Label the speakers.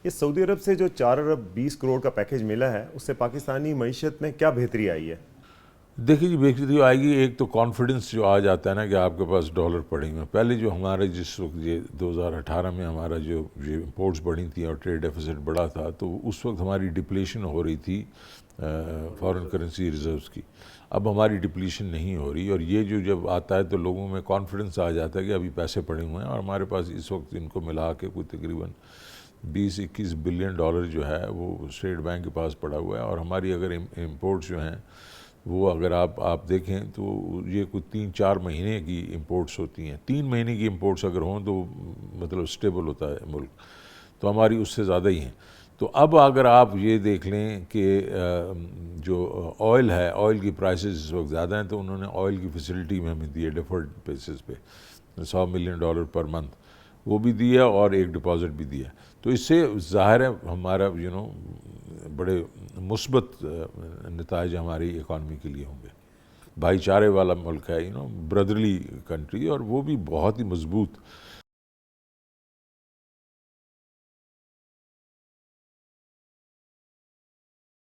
Speaker 1: یہ سعودی عرب سے جو 4 ارب 20 کروڑ کا پیکیج ملا ہے اس سے پاکستانی معیشت میں کیا بہتری آئی ہے؟
Speaker 2: دیکھیے جی، بہتری آئے گی. ایک تو کانفیڈنس جو آ جاتا ہے نا کہ آپ کے پاس ڈالر پڑیں گے. پہلے جو ہمارے جس وقت یہ 2018 میں ہمارا جو یہ امپورٹس بڑھی تھیں اور ٹریڈ ڈیفیسٹ بڑا تھا، تو اس وقت ہماری ڈپلیشن ہو رہی تھی فارن کرنسی ریزروز کی. اب ہماری ڈپلیشن نہیں ہو رہی، اور یہ جو جب آتا ہے تو لوگوں میں کانفیڈنس آ جاتا ہے کہ ابھی پیسے پڑے ہوئے ہیں، اور ہمارے پاس اس وقت ان کو ملا کے کوئی تقریباً 20-21 بلین ڈالر جو ہے وہ اسٹیٹ بینک کے پاس پڑا ہوا ہے. اور ہماری اگر امپورٹس جو ہیں وہ اگر آپ دیکھیں تو یہ کوئی 3-4 مہینے کی امپورٹس ہوتی ہیں. 3 مہینے کی امپورٹس اگر ہوں تو مطلب اسٹیبل ہوتا ہے ملک، تو ہماری اس سے زیادہ ہی ہیں. تو اب اگر آپ یہ دیکھ لیں کہ جو آئل ہے، آئل کی پرائسز اس وقت زیادہ ہیں، تو انہوں نے آئل کی فیسلٹی میں ہمیں دی ہے ڈیفرڈ بیسس پہ $100 ملین پر منتھ، وہ بھی دیا اور ایک ڈپازٹ بھی دیا. تو اس سے ظاہر ہے ہمارا بڑے مثبت نتائج ہماری اکانومی کے لیے ہوں گے. بھائی چارے والا ملک ہے، بردرلی کنٹری، اور وہ بھی بہت ہی مضبوط